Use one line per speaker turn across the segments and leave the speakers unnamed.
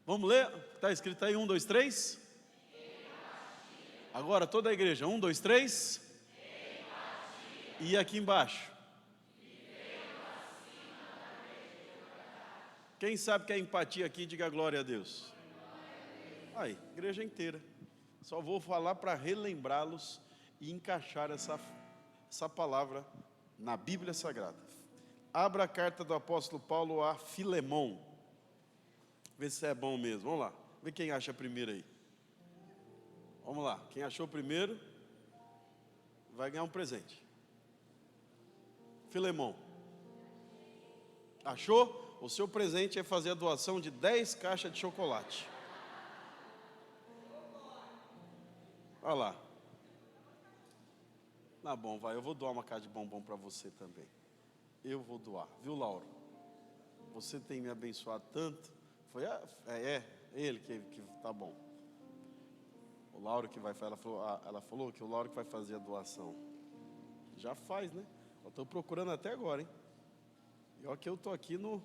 Vamos ler? Está escrito aí, 1, 2, 3. Agora toda a igreja, 1, 2, 3. E aqui embaixo. Quem sabe que é empatia aqui, diga glória a Deus. Aí, igreja inteira. Só vou falar para relembrá-los e encaixar essa palavra na Bíblia Sagrada. Abra a carta do apóstolo Paulo a Filemon. Vê se é bom mesmo. Vamos lá. Vê quem acha primeiro aí. Vamos lá. Quem achou primeiro vai ganhar um presente. Filemon. Achou? O seu presente é fazer a doação de 10 caixas de chocolate. Olha lá. Tá bom, vai. Eu vou doar uma caixa de bombom para você também. Eu vou doar. Viu, Lauro? Você tem me abençoado tanto. Foi ele que tá bom. O Lauro que vai fazer. Ela falou que o Lauro que vai fazer a doação. Já faz, né? Eu estou procurando até agora, hein? E olha que eu estou aqui no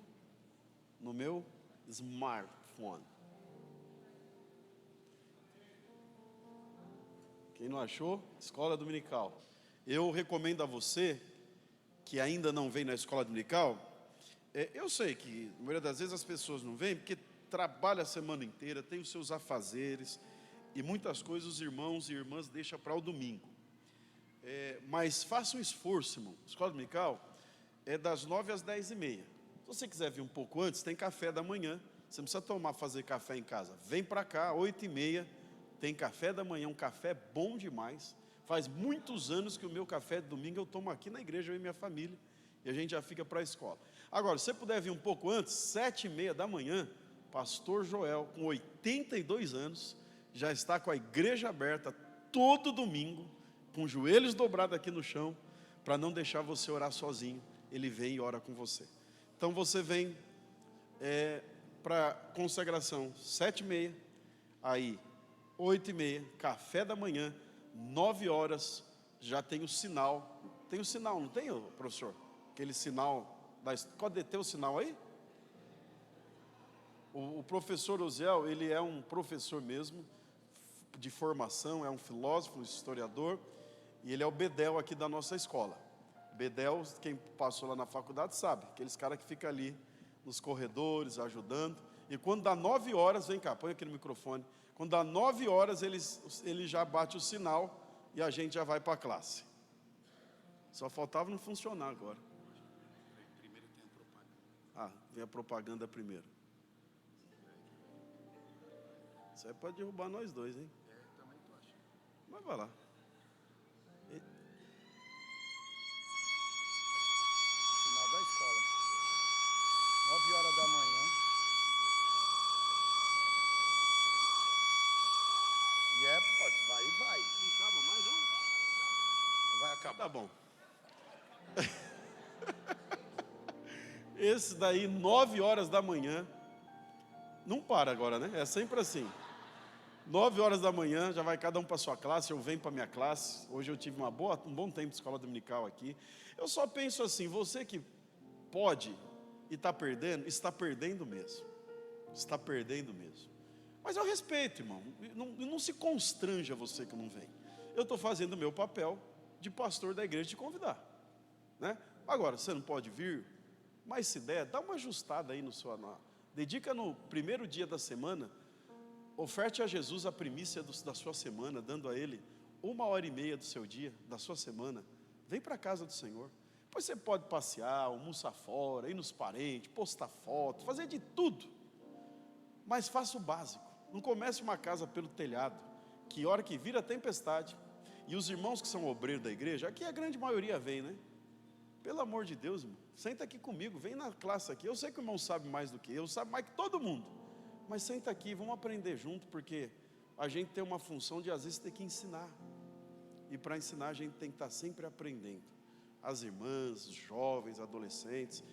meu smartphone. Quem não achou? Escola Dominical. Eu recomendo a você que ainda não vem na escola dominical. Eu sei que, na maioria das vezes, as pessoas não vêm porque trabalham a semana inteira, tem os seus afazeres, e muitas coisas os irmãos e irmãs deixam para o domingo. Mas faça um esforço, irmão. A escola dominical é das 9 às 10h30. Se você quiser vir um pouco antes, tem café da manhã. Você não precisa fazer café em casa. Vem para cá, 8h30, tem café da manhã, um café bom demais. Faz muitos anos que o meu café de domingo eu tomo aqui na igreja, eu e minha família, e a gente já fica para a escola. Agora, se você puder vir um pouco antes, 7h30 da manhã, pastor Joel, com 82 anos, já está com a igreja aberta todo domingo, com os joelhos dobrados aqui no chão, para não deixar você orar sozinho. Ele vem e ora com você. Então você vem para consagração 7h30, aí 8h30, café da manhã, 9h já tem o sinal. Tem o sinal, não tem, professor? Aquele sinal, pode ter o sinal aí? O professor Oziel, ele é um professor mesmo, de formação, é um filósofo, um historiador, e ele é o Bedel aqui da nossa escola. Bedel, quem passou lá na faculdade sabe, aqueles caras que ficam ali nos corredores, ajudando, e quando dá 9h, vem cá, põe aqui no microfone, quando dá 9h, ele já bate o sinal, e a gente já vai para a classe. Só faltava não funcionar agora.
Primeiro tem a propaganda.
Vem a propaganda primeiro. Isso aí pode derrubar nós dois, hein?
Também tô achando.
Mas vai lá.
Final da escola. 9h da manhã. Pode, vai.
Não acaba mais, não?
Vai acabar.
Tá bom. Esse daí, 9h da manhã, não para agora, né? É sempre assim. 9h da manhã, já vai cada um para sua classe, eu venho para minha classe. Hoje eu tive um bom tempo de escola dominical aqui. Eu só penso assim, você que pode e está perdendo mesmo. Está perdendo mesmo. Mas eu respeito, irmão. Não se constranja você que não vem. Eu estou fazendo o meu papel de pastor da igreja de convidar, né? Agora, você não pode vir, mas se der, dá uma ajustada aí dedica no primeiro dia da semana, oferte a Jesus a primícia da sua semana, dando a Ele 1h30 do seu dia, da sua semana. Vem para a casa do Senhor. Depois você pode passear, almoçar fora, ir nos parentes, postar foto, fazer de tudo. Mas faça o básico. Não comece uma casa pelo telhado, que hora que vira tempestade, e os irmãos que são obreiros da igreja, aqui a grande maioria vem, né? Pelo amor de Deus, irmão, senta aqui comigo, vem na classe aqui. Eu sei que o irmão sabe mais do que eu, sabe mais que todo mundo, mas senta aqui, vamos aprender junto, porque a gente tem uma função de às vezes ter que ensinar, e para ensinar a gente tem que estar sempre aprendendo. As irmãs, os jovens, adolescentes.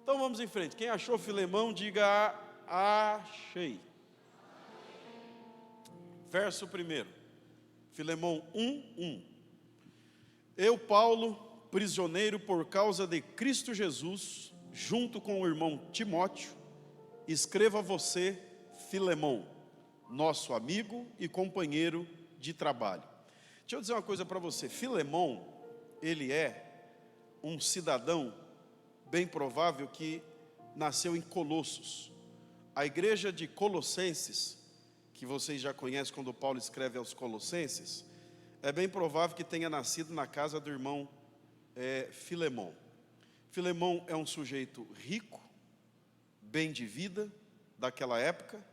Então vamos em frente. Quem achou Filemão, diga achei. Verso 1, Filemão 1:1. Eu, Paulo, prisioneiro por causa de Cristo Jesus, junto com o irmão Timóteo, escrevo a você, Filemon, nosso amigo e companheiro de trabalho. Deixa eu dizer uma coisa para você. Filemon, ele é um cidadão bem provável que nasceu em Colossos. A igreja de Colossenses, que vocês já conhecem quando Paulo escreve aos Colossenses, é bem provável que tenha nascido na casa do irmão Filemon. Filemon é um sujeito rico, bem de vida, daquela época,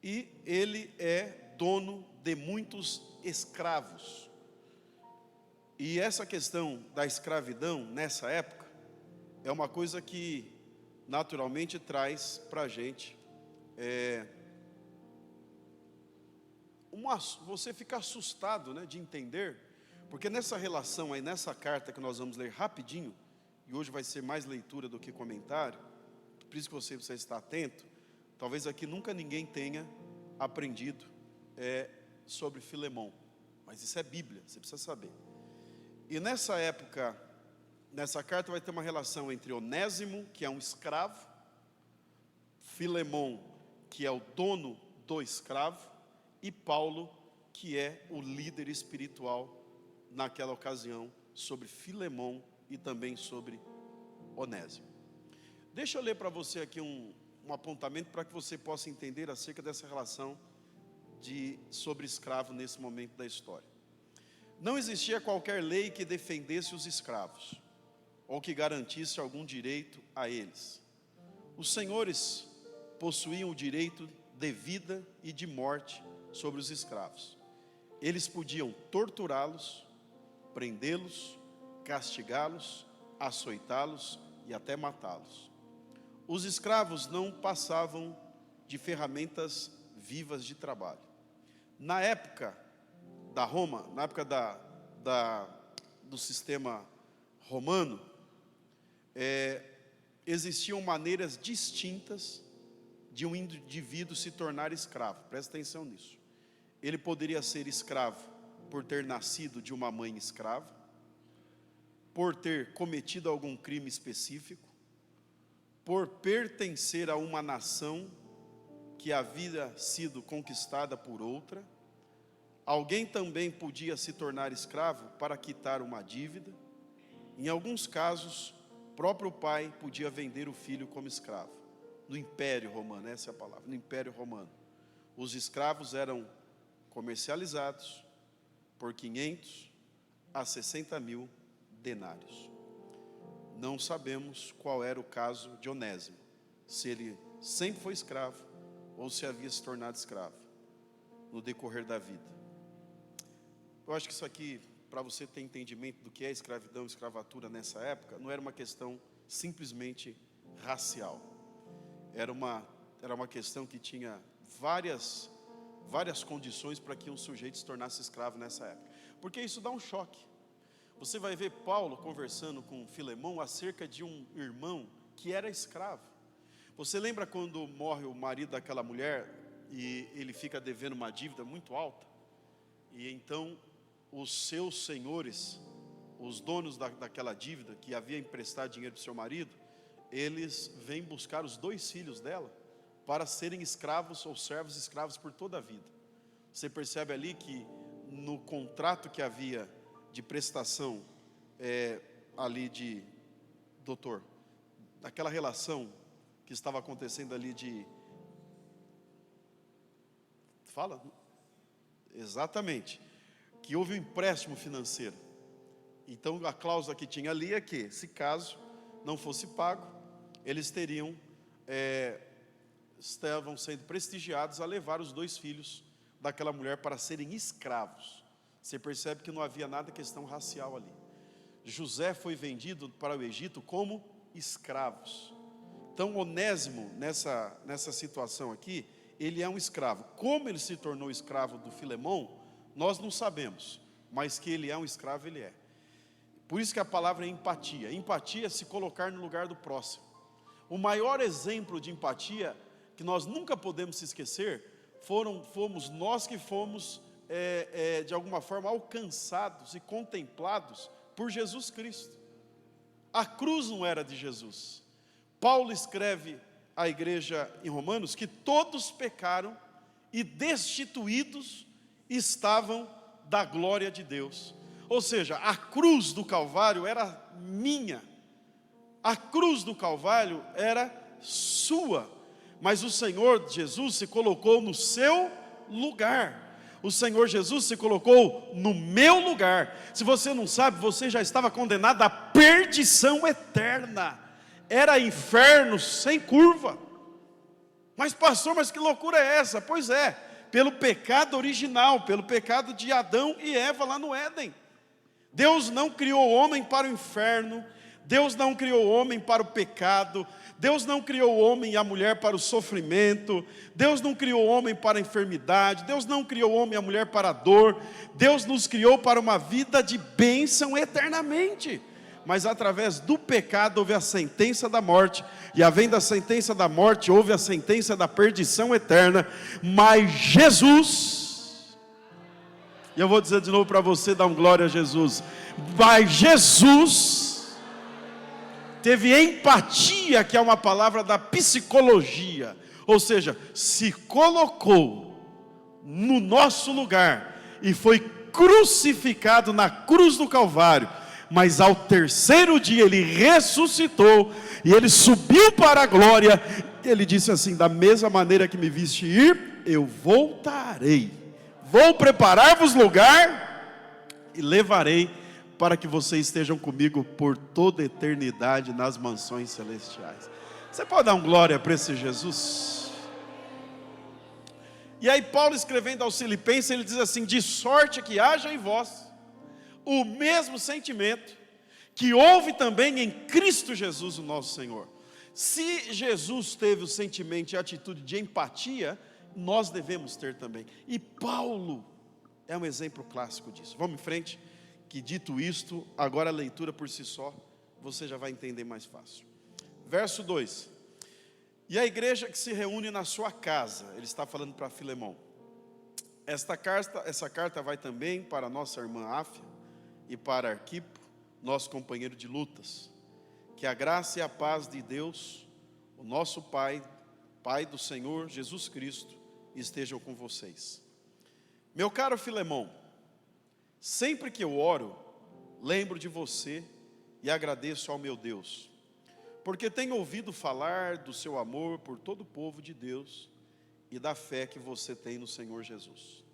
e ele é dono de muitos escravos. E essa questão da escravidão, nessa época, é uma coisa que naturalmente traz para a gente você fica assustado, né, de entender, porque nessa relação aí, nessa carta que nós vamos ler rapidinho, e hoje vai ser mais leitura do que comentário, por isso que você precisa estar atento. Talvez aqui nunca ninguém tenha aprendido sobre Filemon, mas isso é Bíblia, você precisa saber. E nessa época, nessa carta vai ter uma relação entre Onésimo, que é um escravo, Filemon, que é o dono do escravo, e Paulo, que é o líder espiritual naquela ocasião, sobre Filemon e também sobre Onésimo. Deixa eu ler para você aqui um apontamento para que você possa entender acerca dessa relação sobre escravo nesse momento da história. Não existia qualquer lei que defendesse os escravos, ou que garantisse algum direito a eles. Os senhores possuíam o direito de vida e de morte sobre os escravos. Eles podiam torturá-los, prendê-los, castigá-los, açoitá-los e até matá-los. Os escravos não passavam de ferramentas vivas de trabalho. Na época da Roma, na época do sistema romano, existiam maneiras distintas de um indivíduo se tornar escravo. Presta atenção nisso. Ele poderia ser escravo por ter nascido de uma mãe escrava, por ter cometido algum crime específico, por pertencer a uma nação que havia sido conquistada por outra. Alguém também podia se tornar escravo para quitar uma dívida. Em alguns casos, próprio pai podia vender o filho como escravo. No Império Romano, essa é a palavra, no Império Romano, os escravos eram comercializados por 500 a 60 mil denários. Não sabemos qual era o caso de Onésimo, se ele sempre foi escravo ou se havia se tornado escravo no decorrer da vida. Eu acho que isso aqui, para você ter entendimento do que é escravidão e escravatura nessa época, não era uma questão simplesmente racial. Era uma questão que tinha várias condições para que um sujeito se tornasse escravo nessa época. Porque isso dá um choque. Você vai ver Paulo conversando com Filemon acerca de um irmão que era escravo. Você lembra quando morre o marido daquela mulher e ele fica devendo uma dívida muito alta? E então os seus senhores, os donos daquela dívida, que havia emprestado dinheiro para o seu marido, eles vêm buscar os 2 filhos dela para serem escravos ou servos escravos por toda a vida. Você percebe ali que no contrato que havia de prestação ali de doutor, daquela relação que estava acontecendo ali fala? Exatamente. Que houve um empréstimo financeiro. Então a cláusula que tinha ali é que, se caso não fosse pago, eles estavam sendo prestigiados a levar os 2 filhos daquela mulher para serem escravos. Você percebe que não havia nada questão racial ali. José foi vendido para o Egito como escravos. Então Onésimo, nessa situação aqui, ele é um escravo. Como ele se tornou escravo do Filemon, nós não sabemos, mas que ele é um escravo, ele é. Por isso que a palavra é empatia. Empatia é se colocar no lugar do próximo. O maior exemplo de empatia que nós nunca podemos se esquecer fomos nós que fomos de alguma forma alcançados e contemplados por Jesus Cristo. A cruz não era de Jesus. Paulo escreve à igreja em Romanos que todos pecaram e destituídos estavam da glória de Deus. Ou seja, a cruz do Calvário era minha, a cruz do Calvário era sua, mas o Senhor Jesus se colocou no seu lugar. O Senhor Jesus se colocou no meu lugar. Se você não sabe, você já estava condenado à perdição eterna. Era inferno sem curva. Mas pastor, mas que loucura é essa? Pois é, pelo pecado original, pelo pecado de Adão e Eva lá no Éden. Deus não criou o homem para o inferno, Deus não criou o homem para o pecado, Deus não criou o homem e a mulher para o sofrimento, Deus não criou o homem para a enfermidade, Deus não criou o homem e a mulher para a dor, Deus nos criou para uma vida de bênção eternamente. Mas através do pecado houve a sentença da morte, e havendo a sentença da morte, houve a sentença da perdição eterna. Mas Jesus, e eu vou dizer de novo para você, dá um glória a Jesus, mas Jesus teve empatia, que é uma palavra da psicologia, ou seja, se colocou no nosso lugar, e foi crucificado na cruz do Calvário, mas ao terceiro dia ele ressuscitou, e ele subiu para a glória. Ele disse assim: da mesma maneira que me viste ir, eu voltarei, vou preparar-vos lugar, e levarei para que vocês estejam comigo por toda a eternidade nas mansões celestiais. Você pode dar um glória para esse Jesus? E aí Paulo, escrevendo aos Filipenses, ele diz assim: de sorte que haja em vós o mesmo sentimento que houve também em Cristo Jesus, o nosso Senhor. Se Jesus teve o sentimento e a atitude de empatia, nós devemos ter também. E Paulo é um exemplo clássico disso. Vamos em frente, que dito isto, agora a leitura por si só, você já vai entender mais fácil. Verso 2: e a igreja que se reúne na sua casa, ele está falando para Filemão. Essa carta vai também para a nossa irmã Áfia e para Arquipo, nosso companheiro de lutas. Que a graça e a paz de Deus, o nosso Pai, Pai do Senhor Jesus Cristo, estejam com vocês. Meu caro Filemão, sempre que eu oro, lembro de você e agradeço ao meu Deus, porque tenho ouvido falar do seu amor por todo o povo de Deus e da fé que você tem no Senhor Jesus.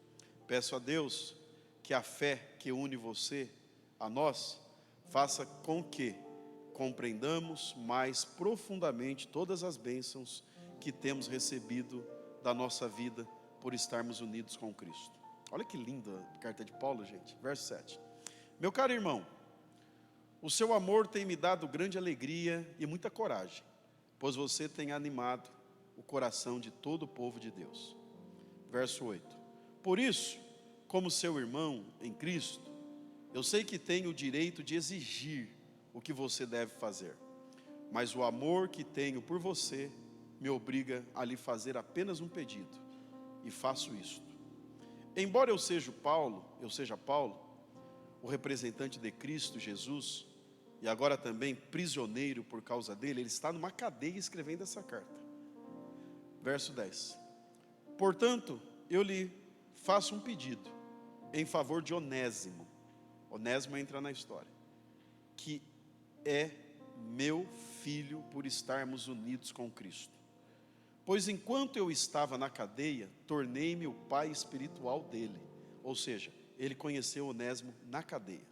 Peço a Deus que a fé que une você a nós faça com que compreendamos mais profundamente todas as bênçãos que temos recebido da nossa vida por estarmos unidos com Cristo. Olha que linda a carta de Paulo, gente. Verso 7. Meu caro irmão, o seu amor tem me dado grande alegria e muita coragem, pois você tem animado o coração de todo o povo de Deus. Verso 8. Por isso, como seu irmão em Cristo, eu sei que tenho o direito de exigir o que você deve fazer, mas o amor que tenho por você me obriga a lhe fazer apenas um pedido, e faço isto. Embora eu seja Paulo, o representante de Cristo Jesus, e agora também prisioneiro por causa dele, ele está numa cadeia escrevendo essa carta. Verso 10. Portanto, eu lhe faço um pedido em favor de Onésimo. Onésimo entra na história, que é meu filho por estarmos unidos com Cristo. Pois enquanto eu estava na cadeia, tornei-me o pai espiritual dele. Ou seja, ele conheceu Onésimo na cadeia.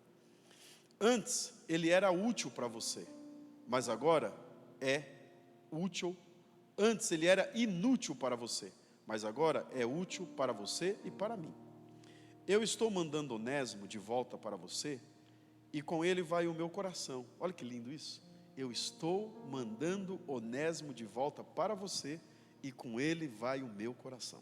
Antes ele era útil para você, mas agora é útil. Antes ele era inútil para você, mas agora é útil para você e para mim. Eu estou mandando Onésimo de volta para você, e com ele vai o meu coração. Olha que lindo isso. Eu estou mandando Onésimo de volta para você, e com ele vai o meu coração.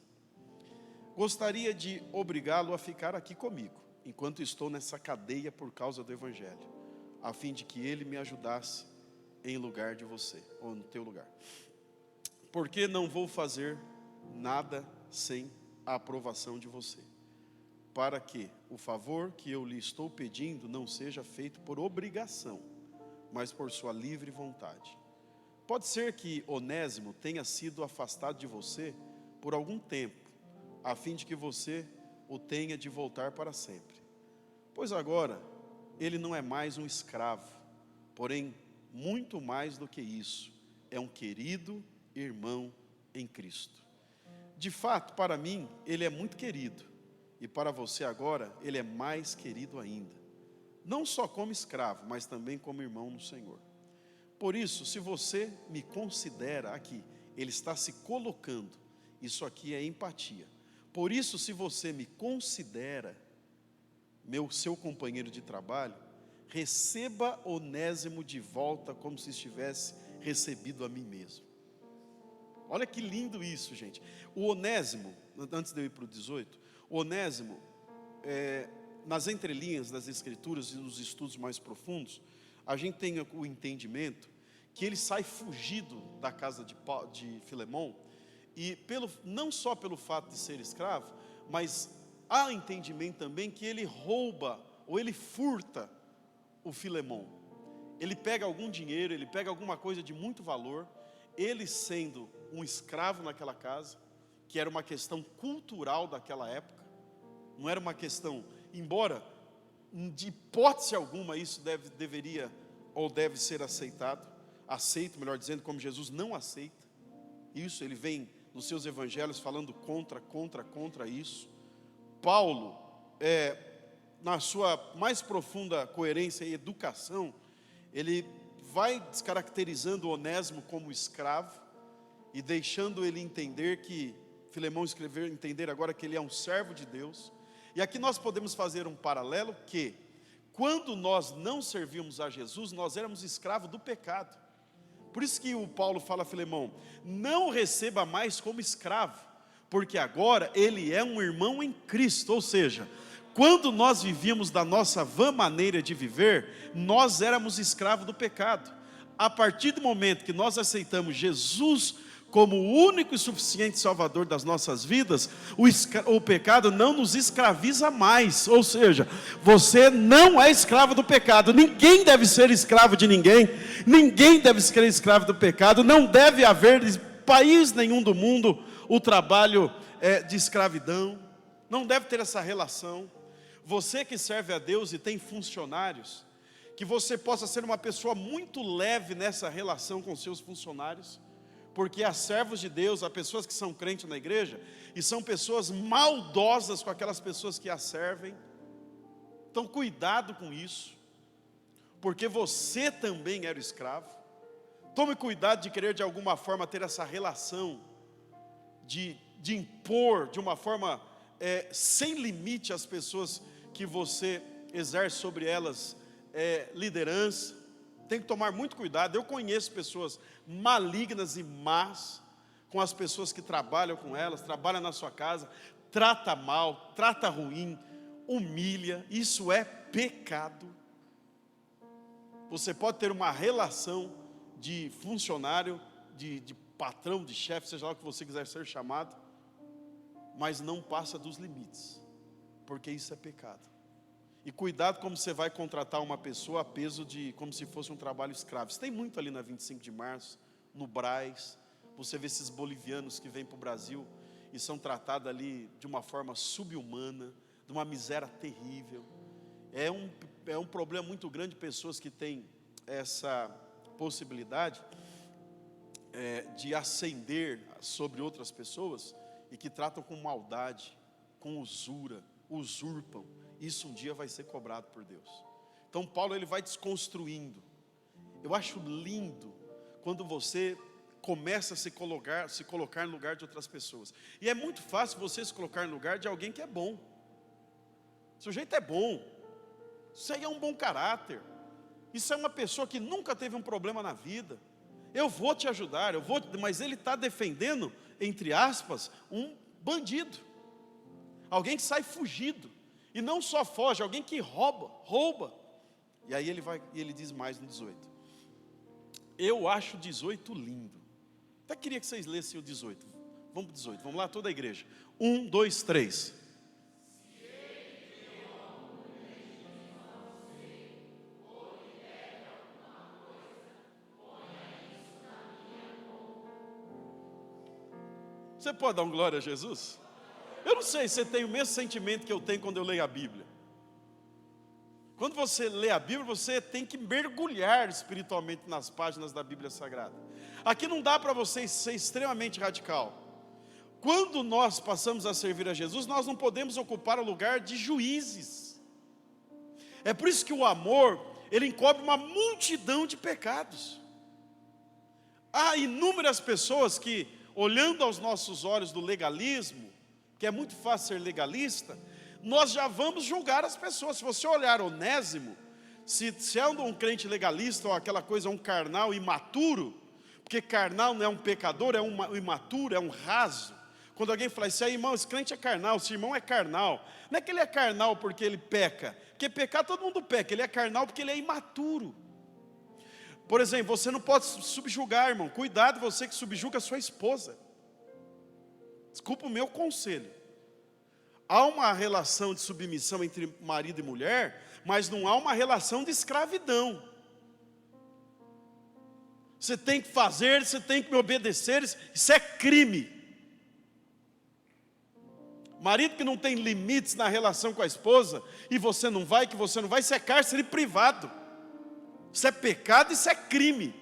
Gostaria de obrigá-lo a ficar aqui comigo, enquanto estou nessa cadeia por causa do Evangelho, a fim de que ele me ajudasse em lugar de você, ou no teu lugar. Porque não vou fazer nada sem a aprovação de você, para que o favor que eu lhe estou pedindo não seja feito por obrigação, mas por sua livre vontade. Pode ser que Onésimo tenha sido afastado de você por algum tempo, a fim de que você o tenha de voltar para sempre. Pois agora, ele não é mais um escravo, porém, muito mais do que isso, é um querido irmão em Cristo. De fato, para mim, ele é muito querido, e para você agora, ele é mais querido ainda. Não só como escravo, mas também como irmão no Senhor. Por isso, se você me considera aqui, ele está se colocando, isso aqui é empatia. Por isso, se você me considera seu companheiro de trabalho, receba Onésimo de volta como se estivesse recebido a mim mesmo. Olha que lindo isso, gente. O Onésimo, antes de eu ir para o 18, o Onésimo, nas entrelinhas das Escrituras e nos estudos mais profundos, a gente tem o entendimento que ele sai fugido da casa de Filemon, e não só pelo fato de ser escravo, mas há entendimento também que ele rouba, ou ele furta o Filemon. Ele pega algum dinheiro, ele pega alguma coisa de muito valor, ele sendo um escravo naquela casa, que era uma questão cultural daquela época, não era uma questão, embora de hipótese alguma isso deveria ou deve ser aceito, melhor dizendo, como Jesus não aceita isso, ele vem nos seus evangelhos falando contra isso. Paulo, na sua mais profunda coerência e educação, ele vai descaracterizando Onésimo como escravo e deixando ele entender Filemão entender agora que ele é um servo de Deus. E aqui nós podemos fazer um paralelo que, quando nós não servíamos a Jesus, nós éramos escravos do pecado. Por isso que o Paulo fala a Filemão, não receba mais como escravo, porque agora ele é um irmão em Cristo. Ou seja, quando nós vivíamos da nossa vã maneira de viver, nós éramos escravos do pecado. A partir do momento que nós aceitamos Jesus como o único e suficiente Salvador das nossas vidas, o pecado não nos escraviza mais. Ou seja, você não é escravo do pecado. Ninguém deve ser escravo de ninguém. Ninguém deve ser escravo do pecado. Não deve haver em país nenhum do mundo o trabalho de escravidão. Não deve ter essa relação. Você que serve a Deus e tem funcionários, que você possa ser uma pessoa muito leve nessa relação com seus funcionários, porque há servos de Deus, há pessoas que são crentes na igreja, e são pessoas maldosas com aquelas pessoas que a servem. Então cuidado com isso, porque você também era escravo. Tome cuidado de querer de alguma forma ter essa relação, de impor de uma forma sem limite às pessoas que você exerce sobre elas liderança. Tem que tomar muito cuidado. Eu conheço pessoas malignas e más com as pessoas que trabalham com elas, trabalham na sua casa, trata mal, trata ruim, humilha. Isso é pecado. Você pode ter uma relação de funcionário, de patrão, de chefe, seja lá o que você quiser ser chamado, mas não passa dos limites, porque isso é pecado. E cuidado como você vai contratar uma pessoa a peso como se fosse um trabalho escravo. Isso tem muito ali na 25 de março, no Brás. Você vê esses bolivianos que vêm para o Brasil e são tratados ali de uma forma subhumana, de uma miséria terrível. É um problema muito grande, pessoas que têm essa possibilidade de ascender sobre outras pessoas e que tratam com maldade, com usura, usurpam. Isso um dia vai ser cobrado por Deus. Então Paulo ele vai desconstruindo. Eu acho lindo quando você começa a se colocar no lugar de outras pessoas. E é muito fácil você se colocar no lugar de alguém que é bom. O sujeito é bom. Isso aí é um bom caráter. Isso é uma pessoa que nunca teve um problema na vida. Eu vou te ajudar, mas ele está defendendo, entre aspas, um bandido. Alguém que sai fugido. E não só foge, alguém que rouba. E aí ele diz mais no 18. Eu acho o 18 lindo. Até queria que vocês lessem o 18. Vamos para o 18, vamos lá, toda a igreja. 1, 2, 3. Você pode dar um glória a Jesus? Eu não sei se você tem o mesmo sentimento que eu tenho quando eu leio a Bíblia. Quando você lê a Bíblia, você tem que mergulhar espiritualmente nas páginas da Bíblia Sagrada. Aqui não dá para você ser extremamente radical. Quando nós passamos a servir a Jesus, nós não podemos ocupar o lugar de juízes. É por isso que o amor, ele encobre uma multidão de pecados. Há inúmeras pessoas que, olhando aos nossos olhos do legalismo, que é muito fácil ser legalista, nós já vamos julgar as pessoas. Se você olhar Onésimo, se é um crente legalista ou aquela coisa, um carnal imaturo, porque carnal não é um pecador, é um imaturo, é um raso. Quando alguém fala assim, irmão, esse crente é carnal, esse irmão é carnal. Não é que ele é carnal porque ele peca, porque pecar todo mundo peca, ele é carnal porque ele é imaturo. Por exemplo, você não pode subjugar, irmão, cuidado você que subjuga a sua esposa. Desculpa o meu conselho. Há uma relação de submissão entre marido e mulher, mas não há uma relação de escravidão. Você tem que fazer, você tem que me obedecer, isso é crime. Marido que não tem limites na relação com a esposa, e você não vai, isso é cárcere privado. Isso é pecado, isso é crime.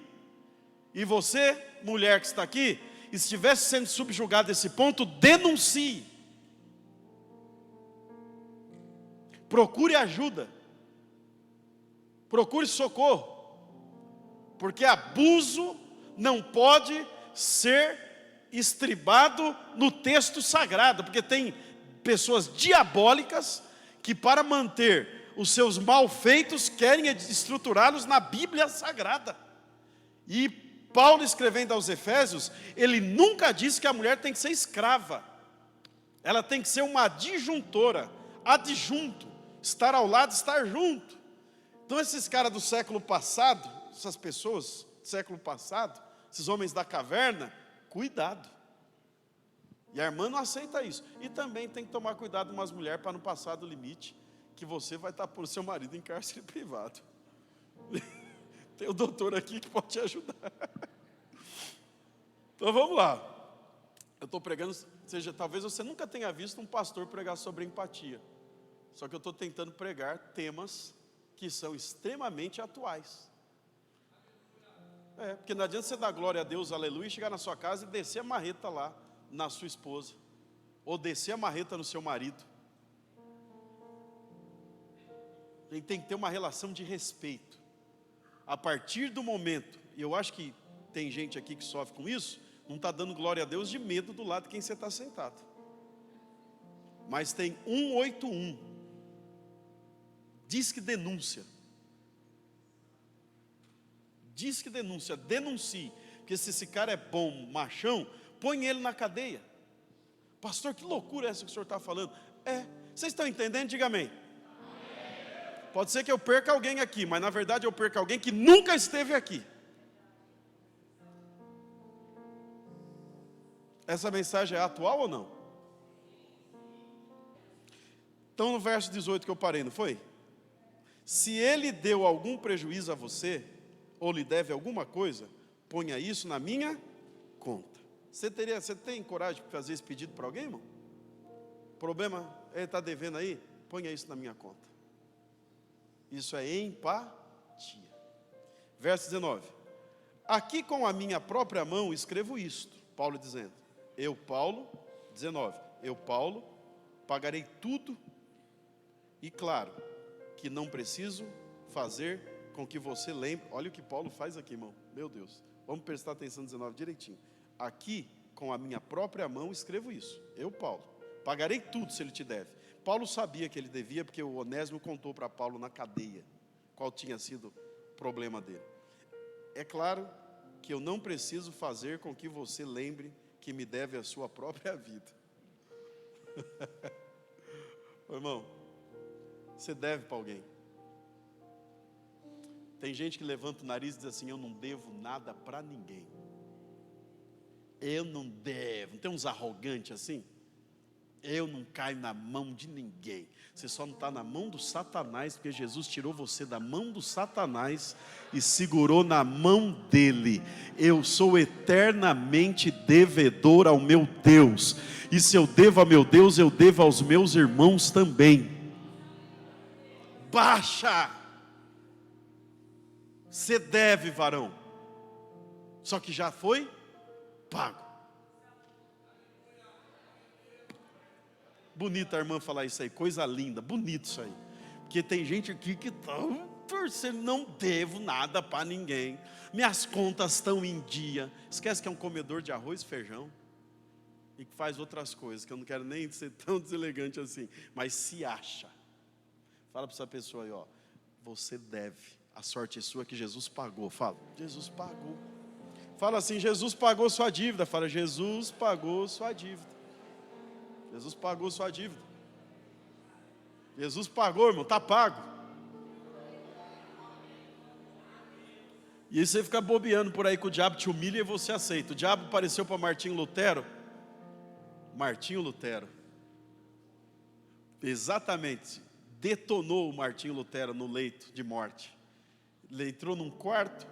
E você, mulher que está aqui, e se estivesse sendo subjugado a esse ponto, denuncie. Procure ajuda. Procure socorro. Porque abuso não pode ser estribado no texto sagrado. Porque tem pessoas diabólicas que, para manter os seus malfeitos, querem estruturá-los na Bíblia Sagrada. E Paulo, escrevendo aos Efésios, ele nunca disse que a mulher tem que ser escrava. Ela tem que ser uma adjuntora, adjunto, estar ao lado, estar junto. Então esses caras do século passado, essas pessoas do século passado, esses homens da caverna, cuidado. E a irmã não aceita isso. E também tem que tomar cuidado com umas mulheres para não passar do limite, que você vai estar por seu marido em cárcere privado. Tem o doutor aqui que pode te ajudar. Então vamos lá. Eu estou pregando, talvez você nunca tenha visto um pastor pregar sobre empatia. Só que eu estou tentando pregar temas que são extremamente atuais. Porque não adianta você dar glória a Deus, aleluia, e chegar na sua casa e descer a marreta lá na sua esposa. Ou descer a marreta no seu marido. A gente tem que ter uma relação de respeito. A partir do momento, e eu acho que tem gente aqui que sofre com isso, não está dando glória a Deus de medo do lado de quem você está sentado. Mas tem 181. Disque denúncia. Disque denúncia, denuncie. Porque se esse cara é bom, machão, põe ele na cadeia. Pastor, que loucura é essa que o senhor está falando? Vocês estão entendendo? Diga amém. Pode ser que eu perca alguém aqui, mas na verdade eu perca alguém que nunca esteve aqui. Essa mensagem é atual ou não? Então no verso 18 que eu parei, não foi? Se ele deu algum prejuízo a você, ou lhe deve alguma coisa, ponha isso na minha conta. Você tem coragem de fazer esse pedido para alguém, irmão? Problema, ele está devendo aí? Ponha isso na minha conta. Isso é empatia. Verso 19. Aqui com a minha própria mão escrevo isto. Paulo dizendo. Eu, Paulo, 19. Eu, Paulo, pagarei tudo. E claro, que não preciso fazer com que você lembre. Olha o que Paulo faz aqui, irmão. Meu Deus. Vamos prestar atenção no 19 direitinho. Aqui com a minha própria mão escrevo isso. Eu, Paulo, pagarei tudo se ele te deve. Paulo sabia que ele devia, porque o Onésimo contou para Paulo na cadeia qual tinha sido o problema dele. É claro que eu não preciso fazer com que você lembre que me deve a sua própria vida. Ô, irmão, você deve para alguém. Tem gente que levanta o nariz e diz assim, eu não devo nada para ninguém. Eu não devo. Não tem uns arrogantes assim? Eu não caio na mão de ninguém. Você só não está na mão do Satanás, porque Jesus tirou você da mão do Satanás e segurou na mão dele. Eu sou eternamente devedor ao meu Deus. E se eu devo a meu Deus, eu devo aos meus irmãos também. Baixa! Você deve, varão. Só que já foi pago. Bonita a irmã falar isso aí, coisa linda, bonito isso aí. Porque tem gente aqui que está torcendo, não devo nada para ninguém. Minhas contas estão em dia. Esquece que é um comedor de arroz e feijão. E que faz outras coisas, que eu não quero nem ser tão deselegante assim. Mas se acha. Fala para essa pessoa aí, ó. Você deve. A sorte é sua que Jesus pagou. Fala, Jesus pagou. Fala assim, Jesus pagou sua dívida. Fala, Jesus pagou sua dívida. Jesus pagou sua dívida. Jesus pagou, irmão, está pago. E aí você fica bobeando por aí que o diabo te humilha e você aceita. O diabo apareceu para Martinho Lutero. Martinho Lutero. Exatamente. Detonou o Martinho Lutero no leito de morte. Ele entrou num quarto,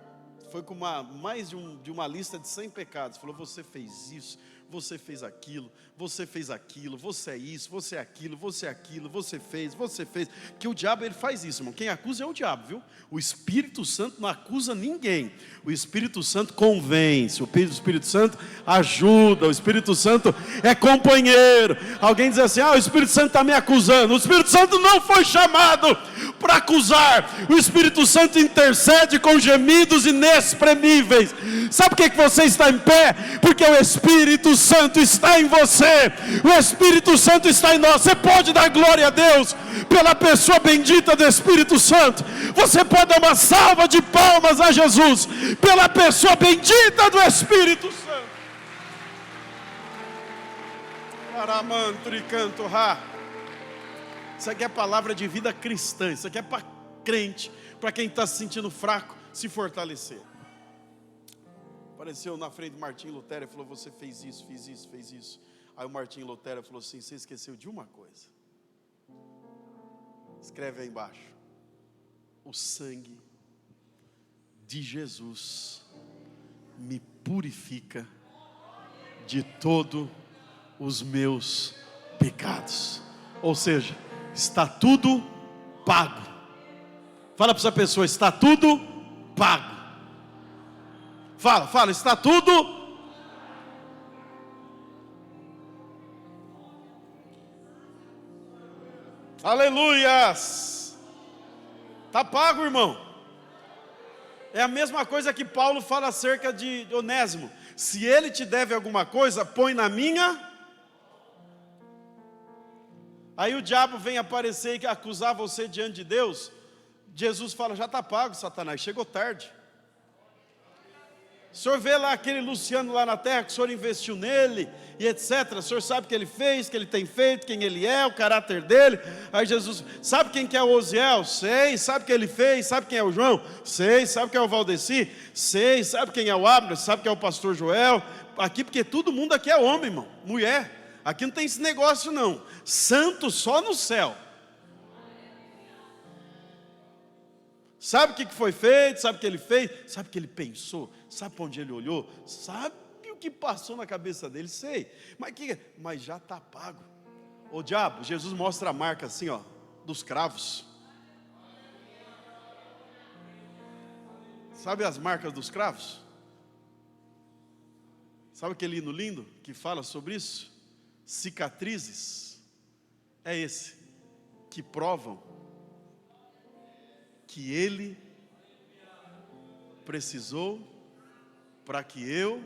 foi com mais de uma lista de 100 pecados. Falou, você fez isso, você fez aquilo, você fez aquilo, você é isso, você é aquilo, você é aquilo, você fez. Que o diabo, ele faz isso, irmão. Quem acusa é o diabo, viu? O Espírito Santo não acusa ninguém. O Espírito Santo convence, o Espírito Santo ajuda, o Espírito Santo é companheiro. Alguém diz assim, o Espírito Santo está me acusando. O Espírito Santo não foi chamado para acusar. O Espírito Santo intercede com gemidos inexprimíveis. Sabe por que você está em pé? Porque o Espírito Santo está em você. O Espírito Santo está em nós. Você pode dar glória a Deus pela pessoa bendita do Espírito Santo. Você pode dar uma salva de palmas a Jesus pela pessoa bendita do Espírito Santo. Aramantricanto ra. Isso aqui é palavra de vida cristã. Isso aqui é para crente, para quem está se sentindo fraco, se fortalecer. Apareceu na frente do Martinho Lutero e falou, você fez isso, fez isso, fez isso. Aí o Martinho Lutero falou assim, você esqueceu de uma coisa. Escreve aí embaixo. O sangue de Jesus me purifica de todos os meus pecados. Ou seja, está tudo pago. Fala para essa pessoa, está tudo pago. Fala, está tudo. Aleluias. Está pago, irmão. É a mesma coisa que Paulo fala acerca de Onésimo. Se ele te deve alguma coisa, põe na minha. Aí o diabo vem aparecer e acusar você diante de Deus. Jesus fala, já está pago, Satanás, chegou tarde. O senhor vê lá aquele Luciano lá na terra, que o senhor investiu nele, e etc. O senhor sabe o que ele fez, o que ele tem feito, quem ele é, o caráter dele. Aí Jesus, sabe quem que é o Osiel? Sei. Sabe o que ele fez? Sabe quem é o João? Sei. Sabe quem é o Valdeci? Sei. Sabe quem é o Abner? Sabe quem é o pastor Joel? Aqui, porque todo mundo aqui é homem, irmão, mulher. Aqui não tem esse negócio não. Santo só no céu. Sabe o que foi feito? Sabe o que ele fez? Sabe o que ele pensou? Sabe para onde ele olhou? Sabe o que passou na cabeça dele? Sei. Mas já está pago. Ô diabo, Jesus mostra a marca assim, ó, dos cravos. Sabe as marcas dos cravos? Sabe aquele hino lindo que fala sobre isso? Cicatrizes. É esse que provam que ele precisou para que eu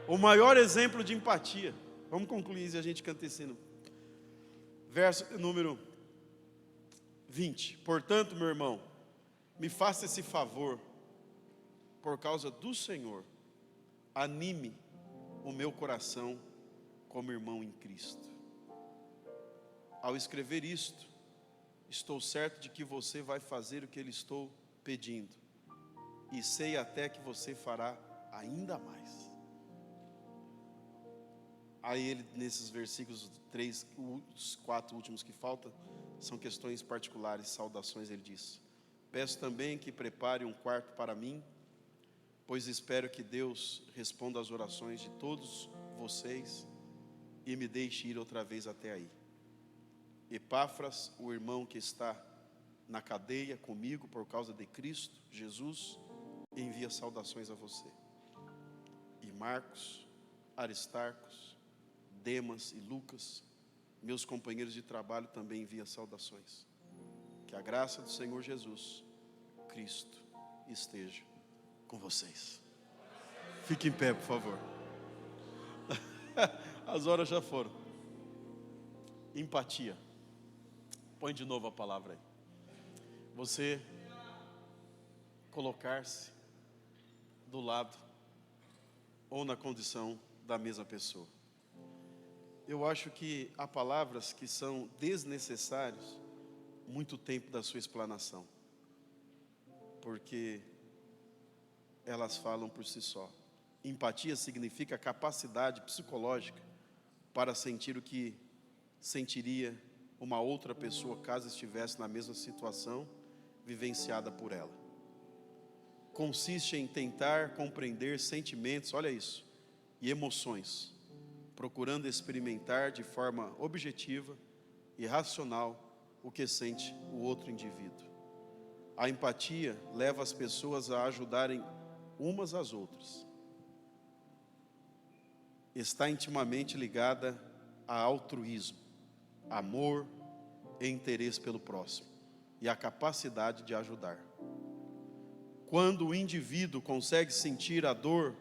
o maior exemplo de empatia. Vamos concluir e a gente canta esse hino. Verso número 20. Portanto, meu irmão, me faça esse favor, por causa do Senhor, anime o meu coração como irmão em Cristo. Ao escrever isto, estou certo de que você vai fazer o que eu estou pedindo, e sei até que você fará ainda mais. Aí ele, nesses versículos 3, os 4 últimos que faltam, são questões particulares, saudações, ele diz: peço também que prepare um quarto para mim, pois espero que Deus responda às orações de todos vocês e me deixe ir outra vez até aí. Epáfras, o irmão que está na cadeia comigo por causa de Cristo Jesus, envia saudações a você. E Marcos, Aristarcos, Demas e Lucas, meus companheiros de trabalho, também envia saudações. Que a graça do Senhor Jesus Cristo esteja com vocês. Fique em pé, por favor. As horas já foram. Empatia. Põe de novo a palavra aí. Você colocar-se do lado ou na condição da mesma pessoa. Eu acho que há palavras que são desnecessárias muito tempo da sua explanação, porque elas falam por si só. Empatia significa capacidade psicológica para sentir o que sentiria uma outra pessoa caso estivesse na mesma situação vivenciada por ela. Consiste em tentar compreender sentimentos, olha isso, e emoções, procurando experimentar de forma objetiva e racional o que sente o outro indivíduo. A empatia leva as pessoas a ajudarem umas às outras. Está intimamente ligada a altruísmo, amor e interesse pelo próximo e a capacidade de ajudar. Quando o indivíduo consegue sentir a dor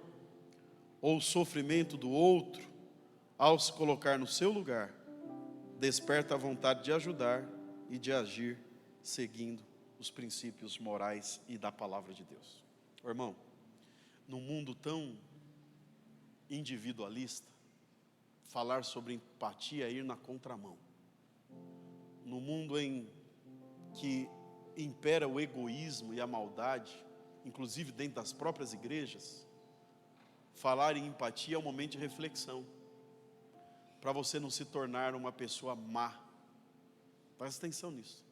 ou o sofrimento do outro, ao se colocar no seu lugar, desperta a vontade de ajudar e de agir seguindo os princípios morais e da palavra de Deus. Irmão, num mundo tão individualista, falar sobre empatia é ir na contramão. No mundo em que impera o egoísmo e a maldade, inclusive dentro das próprias igrejas, falar em empatia é um momento de reflexão, para você não se tornar uma pessoa má. Presta atenção nisso,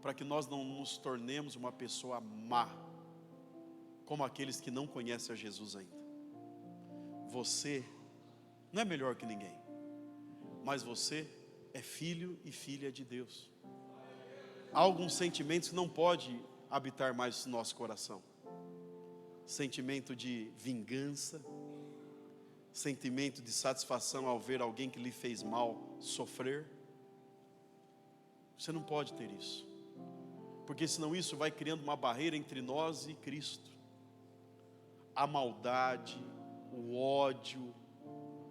para que nós não nos tornemos uma pessoa má, como aqueles que não conhecem a Jesus ainda. Você não é melhor que ninguém, mas você é filho e filha de Deus. Há alguns sentimentos que não podem habitar mais no nosso coração. Sentimento de vingança, sentimento de satisfação ao ver alguém que lhe fez mal sofrer. Você não pode ter isso, porque senão isso vai criando uma barreira entre nós e Cristo. A maldade, o ódio,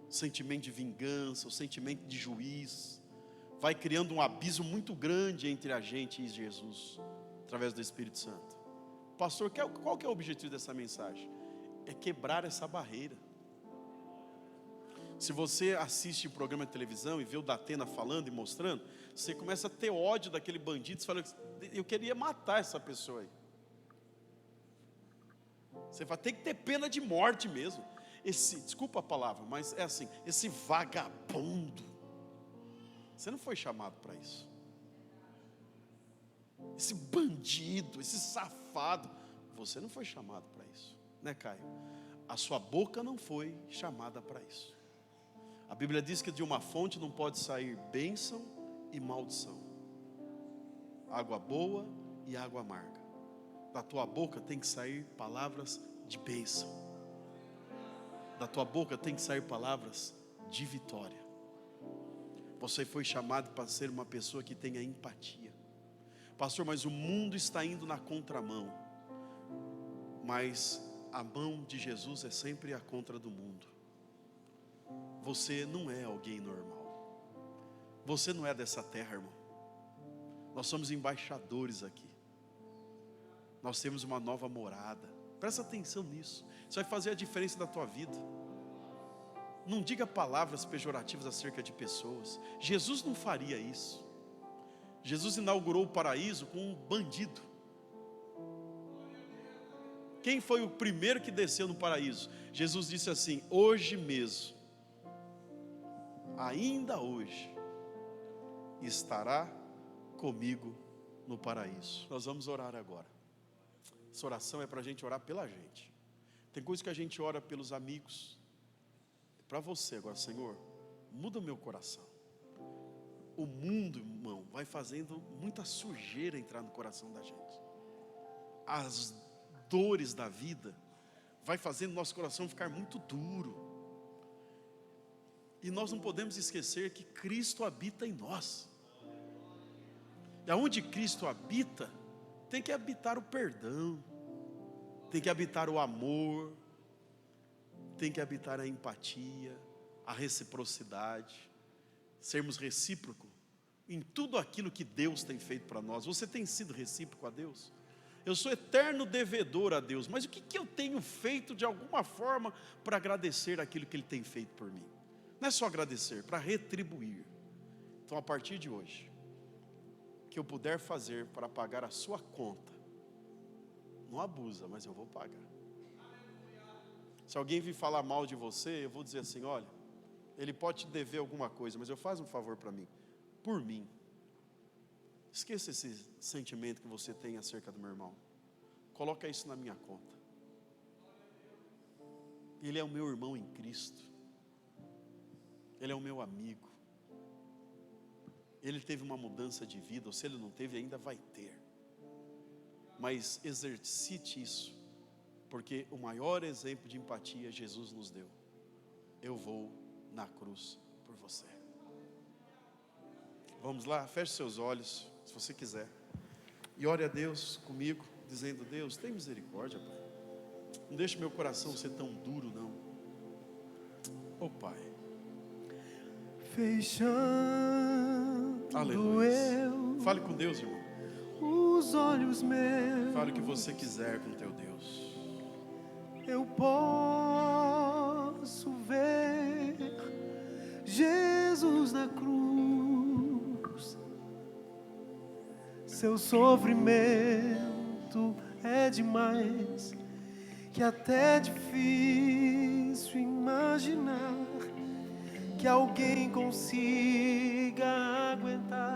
o sentimento de vingança, o sentimento de juiz, vai criando um abismo muito grande entre a gente e Jesus, através do Espírito Santo. Pastor, qual que é o objetivo dessa mensagem? É quebrar essa barreira. Se você assiste um programa de televisão e vê o Datena falando e mostrando, você começa a ter ódio daquele bandido. Você fala, eu queria matar essa pessoa aí. Você fala, tem que ter pena de morte mesmo. Desculpa a palavra, mas é assim, esse vagabundo. Você não foi chamado para isso. Esse bandido, esse safado, você não foi chamado para isso, né, Caio? A sua boca não foi chamada para isso. A Bíblia diz que de uma fonte não pode sair bênção e maldição, água boa e água amarga. Da tua boca tem que sair palavras de bênção, da tua boca tem que sair palavras de vitória. Você foi chamado para ser uma pessoa que tenha empatia. Pastor, mas o mundo está indo na contramão. Mas a mão de Jesus é sempre a contra do mundo. Você não é alguém normal. Você não é dessa terra, irmão. Nós somos embaixadores aqui. Nós temos uma nova morada. Presta atenção nisso. Isso vai fazer a diferença da tua vida. Não diga palavras pejorativas acerca de pessoas. Jesus não faria isso. Jesus inaugurou o paraíso com um bandido. Quem foi o primeiro que desceu no paraíso? Jesus disse assim: hoje mesmo, ainda hoje, estará comigo no paraíso. Nós vamos orar agora. Essa oração é para a gente orar pela gente. Tem coisa que a gente ora pelos amigos. Para você agora, Senhor, muda o meu coração. O mundo, irmão, vai fazendo muita sujeira entrar no coração da gente. As dores da vida vai fazendo nosso coração ficar muito duro. E nós não podemos esquecer que Cristo habita em nós. E aonde Cristo habita, tem que habitar o perdão, tem que habitar o amor, tem que habitar a empatia, a reciprocidade, sermos recíprocos em tudo aquilo que Deus tem feito para nós. Você tem sido recíproco a Deus? Eu sou eterno devedor a Deus, mas o que eu tenho feito de alguma forma para agradecer aquilo que Ele tem feito por mim? Não é só agradecer, para retribuir. Então, a partir de hoje, que eu puder fazer para pagar a sua conta, não abusa, mas eu vou pagar. Se alguém vir falar mal de você, eu vou dizer assim: olha, ele pode te dever alguma coisa, mas eu faço um favor para mim, por mim. Esqueça esse sentimento que você tem acerca do meu irmão. Coloca isso na minha conta. Ele é o meu irmão em Cristo. Ele é o meu amigo. Ele teve uma mudança de vida, ou se ele não teve, ainda vai ter. Mas exercite isso, porque o maior exemplo de empatia Jesus nos deu. Eu vou na cruz por você. Vamos lá, feche seus olhos, se você quiser, e ore a Deus comigo, dizendo: Deus, tem misericórdia, Pai. Não deixe meu coração ser tão duro, não. Oh, Pai.
Fechando
Aleluia.
eu
Fale com Deus, irmão.
os olhos meus,
Fale o que você quiser com teu Deus.
eu posso ver Jesus na cruz. Seu sofrimento é demais, que até é difícil imaginar que alguém consiga aguentar